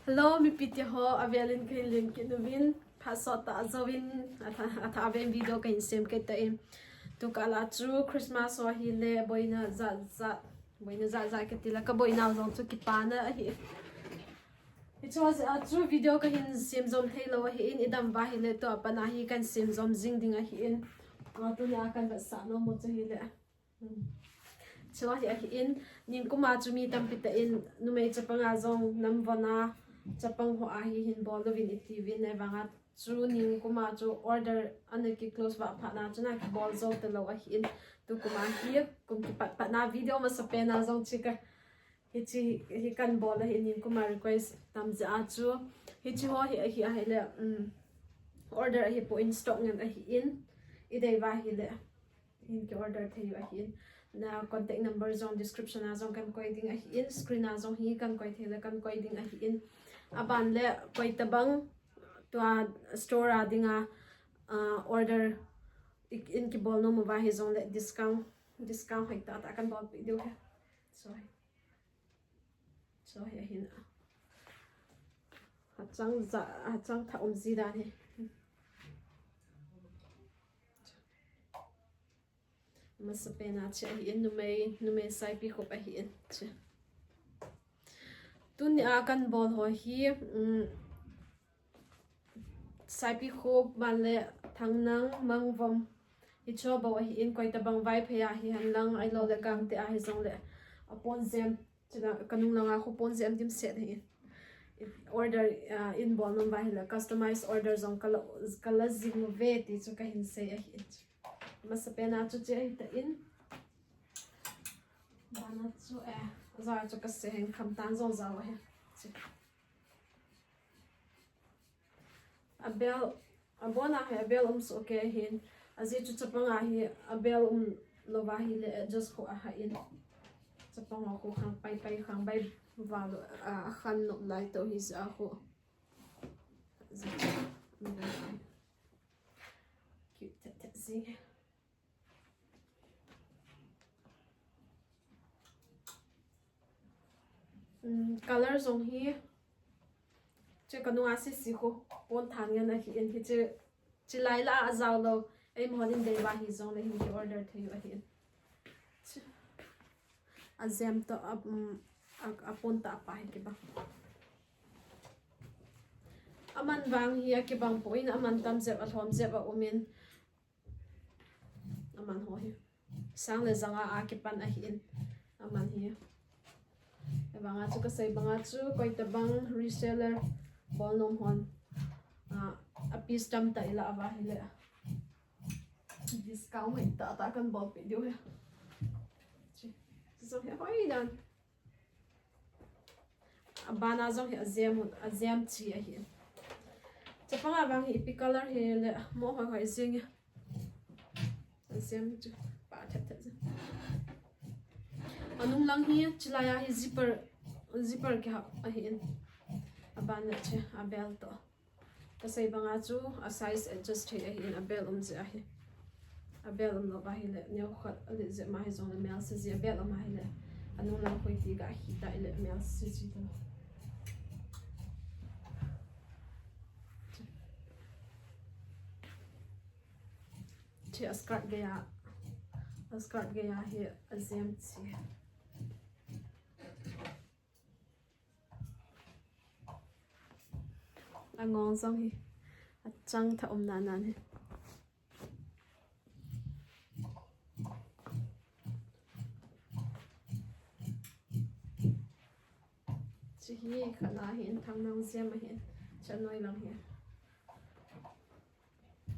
Hello, mi piti ho avelin kain lim kinuvin pasota azawin atha aven video kain sem ke ta in tu kala chu Christmas wa hi le boina za ke tila ka boina zong chu ki pana hi it was a true video ka hin sem zom thelo hi in idam ba hi le to apana hi kan sem zom jing ding a hi in tu ya kan ba sa no mo chu hi le chwa hi in ning kuma chu mi tam pita in numei chapanga zong namwana chapang ho ahi hin bol lovin tv ne wanga chu ning kuma chu order anaki close wa phana chuna ki bol zo te lo ahi in tu kuma hi kum ki pat na video ma sapena zong chika hi kan bol hi ning kuma request tam ja chu hi chi ho hi le order hi po in stock ngan ahi in idei wa hi le in ki order thei ahi in na contact number zone description a zong kan koi ding ahi in screen a zong hi kan koi thela kan koi ding ahi in aban le koi tabang to store a dinga order in ki bol no mo va hi zong le discount hoi ta kan bol pi deu so hi hin hachang tha zi da ni mas pena che hi numei sai pi khop a hi in che tun a kan bol ho hi sai pi khop ban le thangnang mangvom hi cho bo hi in koi tabang vai phya hi han lang ai lo le kang te a hi zong le apon zem china kanung langa khopon zem dim set hi order in bol nom vai le customize order zong kala zing ve ti chu ka hin se a hi mas pena chu che ta in bana chu za chu ka se hen kham tan zo za wa he abel abona he abel so ke hin azi chu chapanga hi abel lova hi le just ko a ha in chapanga ko khang pai khang bai wa khan no lai to hi za ko cute ta zi color zong hi che kanu asi si ko pon than yan a hi en hi che lai la azaw lo ai mo din dei ba hi zong le hi order thei a hi azem to apon ta pa hi ke ba aman wang hi ke bang poin aman tam zep a thom zep a umin aman ho hi sang le zanga a ke pan a hi in aman hi banga chu ka sai banga chu koi ta bang reseller bol nom hon a piece tam ta ila ava hele discount mai ta kan bol pe dio he so he hoi dan bana zo he azem chi a hi chapanga bang hi pi color he le mo hoi sing azem chu pa that anung lang hi chilaya hi zipper ke ha ahin aban che abel to kasai banga chu a size adjust he ahin abel je ahi abel no ba hi le neu khat ali je ma hi zong le mel se je abel ma hi le anung lang khoi ti ga hi ta ile mel se ji to che skirt ge ya hi azem chi ngon xong hi chang tha nan hi chi hi khana hin thang nang sia ma hin chanoi lang hi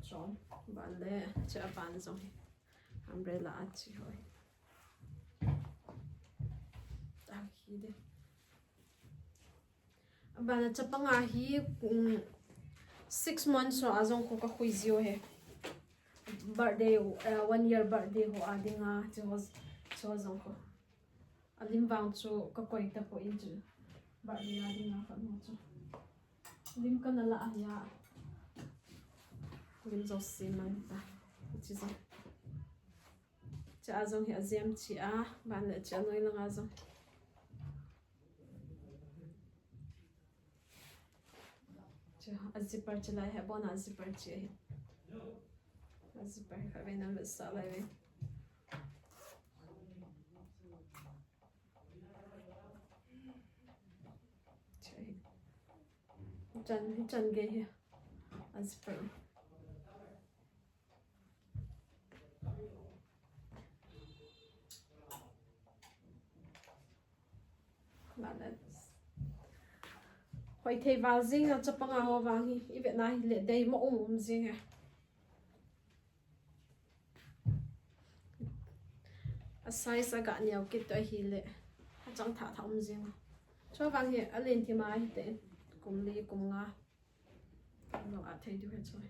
chom ban le cha ban xong hi umbrella a chi hoi ta hi de bana chapanga hi 6 months so azong ko ka khuizio he birthday 1 year birthday ho adinga cho zong ko alim bang chu ka koi ta po in chu birthday adinga ka mo chu lim ka na la ya lim zo si man ta chi zo cha azong hi azem chi a ban le cha noi lang azong a zipper chila hai bona zipper chi a zipper ka ve nam sa lai ve chân ghê hi a zipper Hoi thei vào zing a chapanga ho wang hi I vet na hi le dei mo zing ha a size aga niao kit to hi le a chang tha thom zing cho wang hi a len thi mai te kum li kum nga no a thei du he choi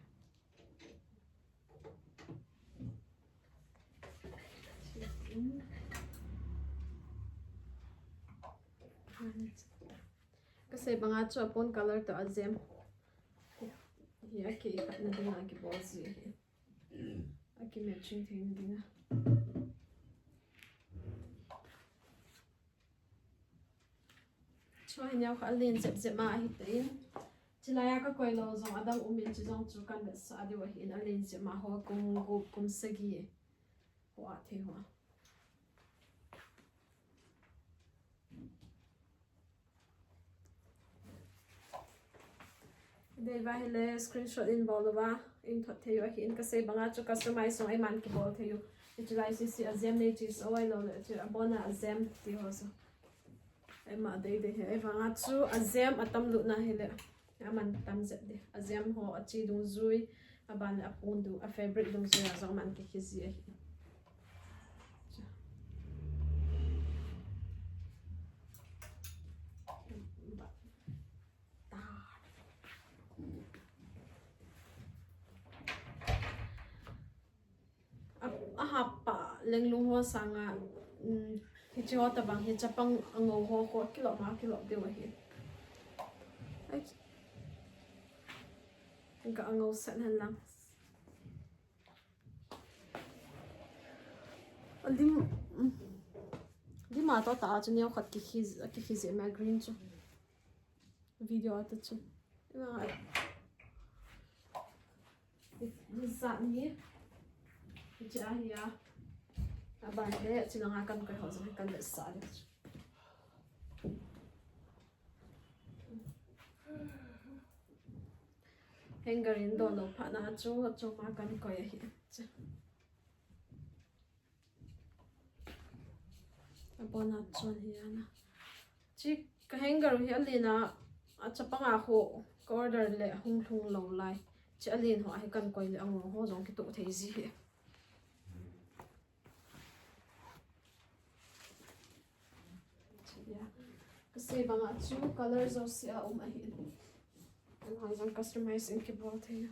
Kasi banga cho pon color to azem hi aki khat na dinga ki bozi hi aki matching thing dinga cho hi nhau kha len zep zep ma hi tein chilaya ka koi lo zong adam umin chi zong chu kan le sa di wa hi na len zep ma ho kum sagi ho a the ho Dei va hele screenshot in bolova in thot theyo hi in ka se banga chu customize so ai man ki bol theyo utilize si azem ne chi so ai lo le chu abona azem ti ho so ai ma dei de he banga chu azem atam lu na hele aman tam zet de azem ho achi dung zui aban apun du a fabric dung zui azong man ki khizi hi hapa lenglung ho sanga hi chi ho ta bang hi chapang ango ho ko kilo de wa hi ai ga ango san han lang di ma to ta chu neo khat ki khiz ma green chu video ta chu ai ni sa ni Cha hiya aban he chilanga kan kai ho zong kan le sa de hanger in do lo pha na chu ma kan koi hi abona chon hiya na chi ka hanger hi alina a chapanga ho order le hung lo lai chi alin ho ai kan koi le ango ho zong ki to thei ji hi Kasi banga chu colors of sia ahin. Ang hanggang customizing ki bol theyo.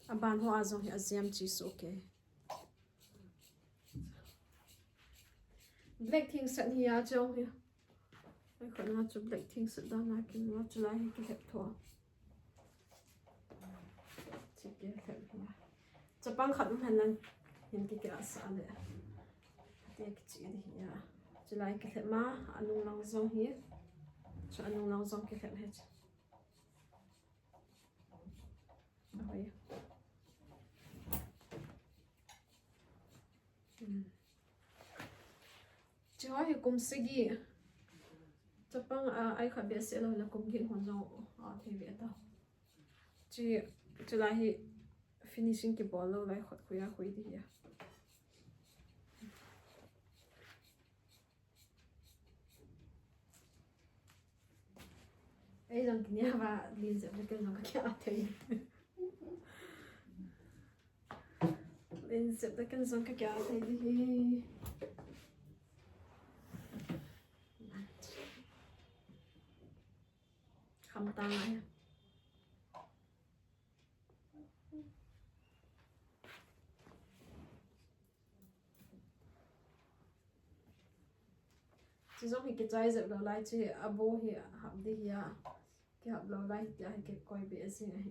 Aban ho azong hi azem chi so okay. Black thing set hi a jong hi. Ai khon na chu black thing set da na kin wa chu lai ki hep tho. Chi ke hep hi. Chapang khat han nan hin ki ka sa le. Tek chi di ya chulai ke ma anung lang zong hi cha anung lang zong ke khem het ahoi cha hi kum sigi chapang ai kha be se lo la kum gi hon zong a the ve ta chi chulai hi finishing ki bol lo lai khot khuya khui di ya Ei dòng kia và liên dựa với cái dòng kia thì liên dựa với cái dòng kia thì không tay chỉ giống như cái trái dựa đầu lại chứ abo hi học đi hi cái học lâu lại thì cái coi bị gì này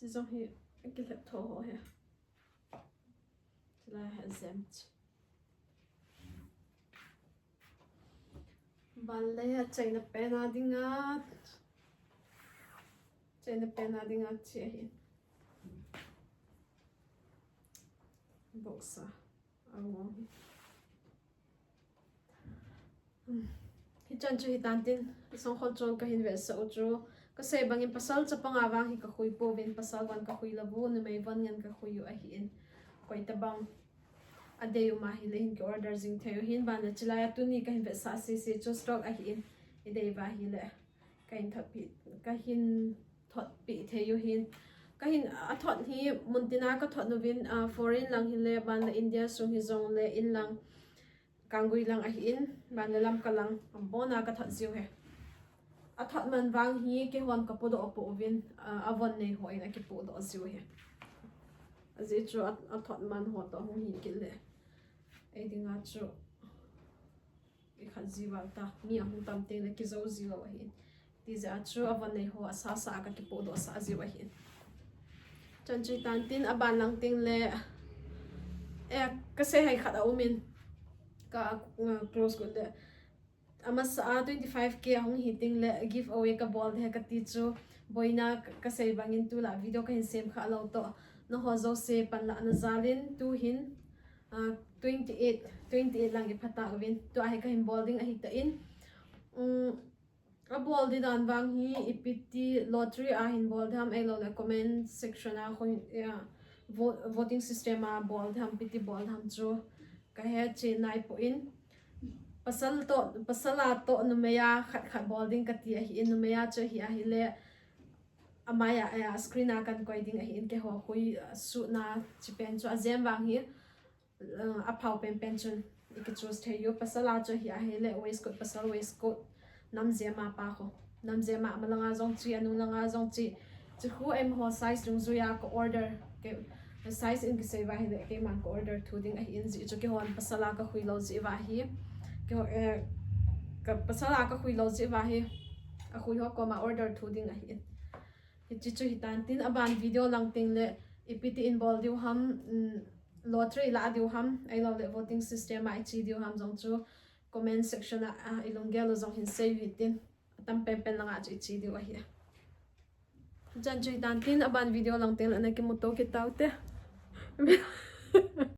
chỉ giống như cái lẹp thô hồ hè là hệ xem ban lệ chạy na pena dingat chạy na pena dingat chia hi boxa awong hi chan chu hi tan tin song khol chon ka hin ve so chu ka se bangin pasal chapang awang hi ka khui po vin pasal wan ka khui labu ne mai van ngan ka khui yu a hi in koi ta bang adeyu ma hi lehin ki order jing theo hin ban na chilaya tu ni ka hin ve sa se chu stock a hi in idei ba hi le ka hin thapi ka hin thot pi theo hin ka hin a thot hi muntina ka thot no vin foreign lang hi le ban la india sung hi zong le in lang kangui lang a hi in ban la lam ka lang bona ka thot ziu he a thot man wang hi ke hon ka podo opo vin avon nei hoi na ki podo ziu he azi chu a thot man ho to hung hi ki le ai dinga chu i khat ziwa ta mi a hung tam te le ki zo ziwa wa hi ti za chu avon nei ho asa sa ka ki podo sa ziwa hi chan chi tan tin aban lang ting le ka se hai khat a umin ka close ko le ama sa 25k hong hitting le giveaway ka ball he ka ti chu boina ka sei bangin tu la video ka hin sem kha lo to no ho zo se pan la na zalin tu hin 28 lang i phata win to a he ka hin bowling a hi ta in a ball di dan wang hi ipiti lottery a hin ball dham ai lo le comment section a khoi ya voting system a ball dham piti ball dham chu ka he che nai po in pasala to numeya khat bowling ka ti a hi numeya che hi a hi le amaya a screen a kan koi ding a hi in ke ho khui su na chi pen chu a zem wang hi a phau pen chun ik choose the yo pasala che hi a hi le waistcoat pasal waistcoat nam zema pa kho nam zema malanga zong chi anu langa zong chi chu khu em ho size jung zu ya ko order ke size in ki se wa hi le ke man ko order thu ding a hi in ji chu ke hon pasala ka khui lo ji wa hi ka pasala ka khui lo ji wa hi a khui ho ko ma order thu ding a hi chi chu hi tan tin aban video lang ting le ipiti involve diu ham lottery la diu ham ai lo le voting system ai chi diu ham jong chu comment section a ilongelo zong hin sei hi tin tam pen langa chi diu a hi jan chu hi tan tin aban video lang ting le na ki moto ki taute